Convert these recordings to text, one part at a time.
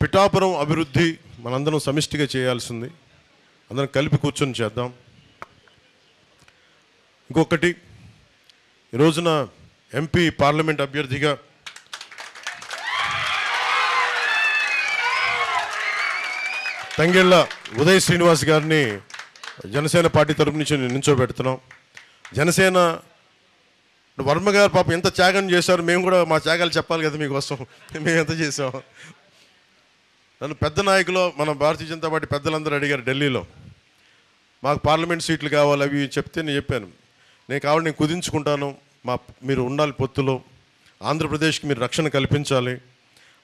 పిఠాపురం అభివృద్ధి మనందరం సమిష్టిగా చేయాల్సింది. అందరం కలిపి కూర్చొని చేద్దాం. ఇంకొకటి, ఈ రోజున ఎంపీ పార్లమెంట్ అభ్యర్థిగా తంగెళ్ళ ఉదయ్ శ్రీనివాస్ గారిని జనసేన పార్టీ తరపు నుంచి నించోబెడుతున్నాం. జనసేన వర్మ గారు పాపం ఎంత త్యాగం చేశారు, మేము కూడా మా త్యాగాలు చెప్పాలి కదా మీకోసం. మేము ఎంత చేసాం. నన్ను పెద్ద నాయకులు మన భారతీయ జనతా పార్టీ పెద్దలందరూ అడిగారు ఢిల్లీలో, మాకు పార్లమెంట్ సీట్లు కావాలి అవి చెప్తే నేను చెప్పాను, నేను కావాలి నేను కుదించుకుంటాను, మీరు ఉండాలి పొత్తులో, ఆంధ్రప్రదేశ్కి మీరు రక్షణ కల్పించాలి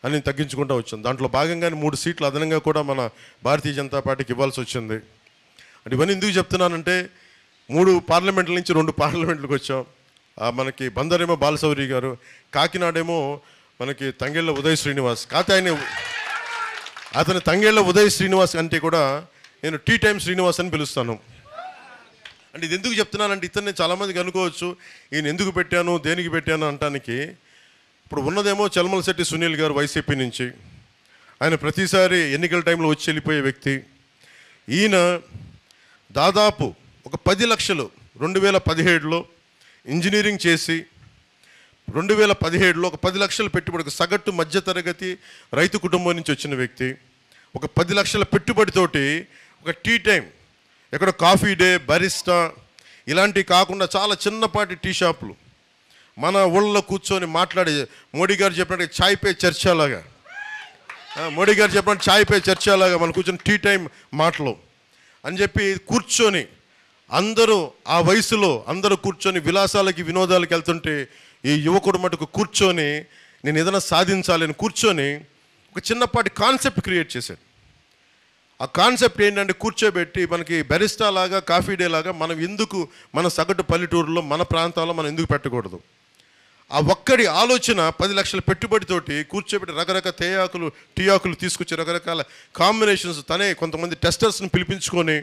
అని తగ్గించుకుంటూ వచ్చాను. దాంట్లో భాగంగానే 3 సీట్లు అదనంగా కూడా మన భారతీయ జనతా పార్టీకి ఇవ్వాల్సి వచ్చింది. అంటే ఇవన్నీ ఎందుకు చెప్తున్నానంటే 3 పార్లమెంట్ల నుంచి 2 పార్లమెంట్లకు వచ్చాం. మనకి బందరేమో బాలశౌరి గారు, కాకినాడేమో మనకి తంగెళ్ళ ఉదయ్ శ్రీనివాస్. కాకపోతే అతని తంగెళ్ళ ఉదయ్ శ్రీనివాస్ అంటే కూడా నేను టీ టైమ్ శ్రీనివాస్ అని పిలుస్తాను. అంటే ఇది ఎందుకు చెప్తున్నానంటే ఇతన్ని చాలామందికి అనుకోవచ్చు ఈయన ఎందుకు పెట్టాను దేనికి పెట్టాను అంటానికి. ఇప్పుడు ఉన్నదేమో చల్మలశెట్టి సునీల్ గారు వైసీపీ నుంచి, ఆయన ప్రతిసారి ఎన్నికల టైంలో వచ్చి వెళ్ళిపోయే వ్యక్తి. ఈయన దాదాపు ఒక 10 లక్షలు 2017లో ఇంజనీరింగ్ చేసి 2017లో ఒక 10 లక్షలు పెట్టుబడి, ఒక సగటు మధ్యతరగతి రైతు కుటుంబం నుంచి వచ్చిన వ్యక్తి. ఒక 10 లక్షల పెట్టుబడితోటి ఒక టీ టైం, ఎక్కడ కాఫీ డే, బరిస్టా ఇలాంటివి కాకుండా చాలా చిన్నపాటి టీ షాపులు మన ఊళ్ళో కూర్చొని మాట్లాడే, మోడీ గారు చెప్పినట్టు చాయ్ పే చర్చలాగా, మోడీ గారు చెప్పినట్టు చాయ్ పే చర్చలాగా మనం కూర్చొని టీ టైం మాటలు అని చెప్పి కూర్చొని అందరూ ఆ వయసులో అందరూ కూర్చొని విలాసాలకి వినోదాలకు వెళ్తుంటే ఈ యువకుడు మటుకు కూర్చొని నేను ఏదైనా సాధించాలని కూర్చొని ఒక చిన్నపాటి కాన్సెప్ట్ క్రియేట్ చేశాడు. ఆ కాన్సెప్ట్ ఏంటంటే కూర్చోబెట్టి మనకి బెరిస్టా లాగా కాఫీ డే లాగా మనం ఎందుకు మన సగటు పల్లెటూరులో మన ప్రాంతాల్లో మనం ఎందుకు పెట్టకూడదు. ఆ ఒక్కడి ఆలోచన 10 లక్షల పెట్టుబడితోటి కూర్చోబెట్టి రకరకాల తేయాకులు టీ ఆకులు తీసుకొచ్చి రకరకాల కాంబినేషన్స్ తనే కొంతమంది టెస్టర్స్ని పిలిపించుకొని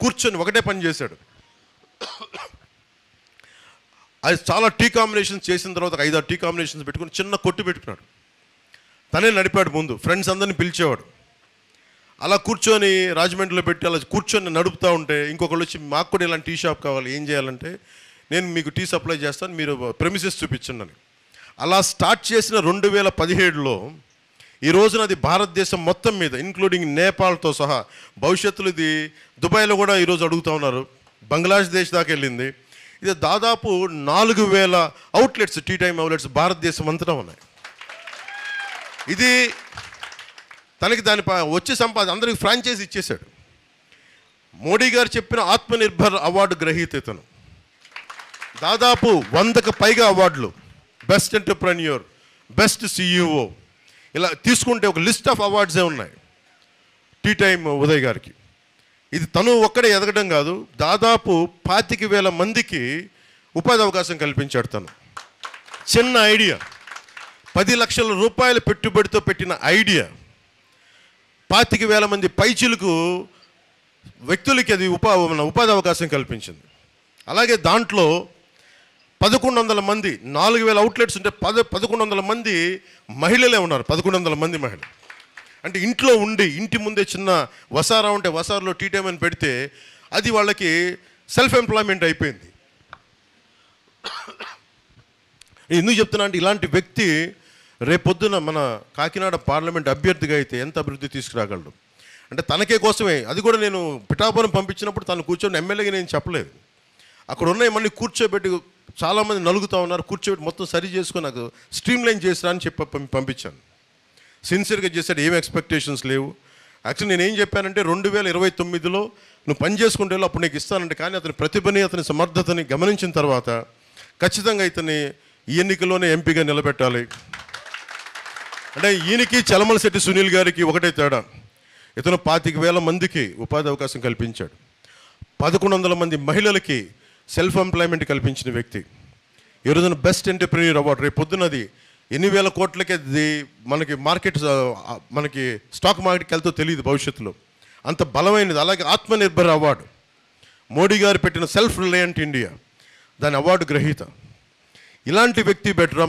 కూర్చొని ఒకటే పని చేశాడు. అది చాలా టీ కాంబినేషన్స్ చేసిన తర్వాత 5-6 టీ కాంబినేషన్స్ పెట్టుకుని చిన్న కొట్టు పెట్టుకున్నాడు. తనే నడిపాడు, ముందు ఫ్రెండ్స్ అందరిని పిలిచేవాడు. అలా కూర్చొని రాజమండ్రిలో పెట్టి అలా కూర్చొని నడుపుతూ ఉంటే ఇంకొకళ్ళు వచ్చి మాకు కూడా ఇలాంటి టీ షాప్ కావాలి, ఏం చేయాలంటే నేను మీకు టీ సప్లై చేస్తాను, మీరు ప్రెమిసెస్ చూపించండి అని. అలా స్టార్ట్ చేసిన 2017లో ఈ రోజున అది భారతదేశం మొత్తం మీద ఇంక్లూడింగ్ నేపాల్తో సహా, భవిష్యత్తులో ఇది దుబాయ్లో కూడా ఈరోజు అడుగుతూ ఉన్నారు, బంగ్లాదేశ్ దాకా వెళ్ళింది. ఇది దాదాపు 4000 అవుట్లెట్స్, టీ టైమ్ అవుట్లెట్స్ భారతదేశం అంతటా ఉన్నాయి. ఇది తనకి దాని వచ్చే అందరికి ఫ్రాంచైజీ ఇచ్చేశాడు. మోడీ గారు చెప్పిన ఆత్మనిర్భర్ అవార్డు గ్రహీత ఇతను. దాదాపు 100కు పైగా అవార్డులు, బెస్ట్ ఎంటర్ప్రెన్యూర్, బెస్ట్ సిఇఓ, ఇలా తీసుకుంటే ఒక లిస్ట్ ఆఫ్ అవార్డ్సే ఉన్నాయి టీ టైమ్ ఉదయ్ గారికి. ఇది తను ఒక్కడే ఎదగడం కాదు, దాదాపు 25,000 మందికి ఉపాధి అవకాశం కల్పించాడు. తను చిన్న ఐడియా, 10 లక్షల రూపాయల పెట్టుబడితో పెట్టిన ఐడియా 25,000 మంది పైచిలకు వ్యక్తులకి అది ఉపాధి అవకాశం కల్పించింది. అలాగే దాంట్లో 1100 మంది, 4000 అవుట్లెట్స్ ఉంటే 1100 మంది మహిళలే ఉన్నారు. 1100 మంది మహిళలు అంటే ఇంట్లో ఉండి ఇంటి ముందే చిన్న వసారా ఉంటే వసారాలో టీ టైం అని పెడితే అది వాళ్ళకి సెల్ఫ్ ఎంప్లాయ్మెంట్ అయిపోయింది. ఎందుకు చెప్తున్నా అంటే ఇలాంటి వ్యక్తి రేపొద్దున మన కాకినాడ పార్లమెంట్ అభ్యర్థిగా అయితే ఎంత అభివృద్ధి తీసుకురాగలడు అంటే తనకే కోసమే. అది కూడా నేను పిఠాపురం పంపించినప్పుడు తను కూర్చొని ఎమ్మెల్యేగా నేను చెప్పలేదు, అక్కడ ఉన్నాయి మళ్ళీ కూర్చోబెట్టి చాలామంది నలుగుతూ ఉన్నారు, కూర్చోబెట్టి మొత్తం సరి చేసుకొని నాకు స్ట్రీమ్లైన్ చేసిరా అని చెప్పి పంపించాను. సిన్సియర్గా చేశాడు, ఏం ఎక్స్పెక్టేషన్స్ లేవు. యాక్చువల్లీ నేను ఏం చెప్పానంటే 2029లో నువ్వు పని చేసుకుంటే అప్పుడు నీకు ఇస్తానంటే, కానీ అతని ప్రతిభని అతని సమర్థతని గమనించిన తర్వాత ఖచ్చితంగా ఇతన్ని ఈ ఎన్నికల్లోనే ఎంపీగా నిలబెట్టాలి. అంటే ఈయనకి చలమలశెట్టి సునీల్ గారికి ఒకటే తేడా, ఇతను 25,000 మందికి ఉపాధి అవకాశం కల్పించాడు, 1100 మంది మహిళలకి సెల్ఫ్ ఎంప్లాయ్మెంట్ కల్పించిన వ్యక్తి. ఈ రోజున బెస్ట్ ఎంటర్ప్రెన్యూర్ అవార్డు రేపు పొద్దున్నది ఎన్ని వేల కోట్లకి అది మనకి మార్కెట్, మనకి స్టాక్ మార్కెట్కి వెళ్తే తెలియదు భవిష్యత్తులో, అంత బలమైనది. అలాగే ఆత్మనిర్భర్ అవార్డు మోడీ గారు పెట్టిన సెల్ఫ్ రిలయంట్ ఇండియా, దాని అవార్డు గ్రహీత. ఇలాంటి వ్యక్తి బెటరా?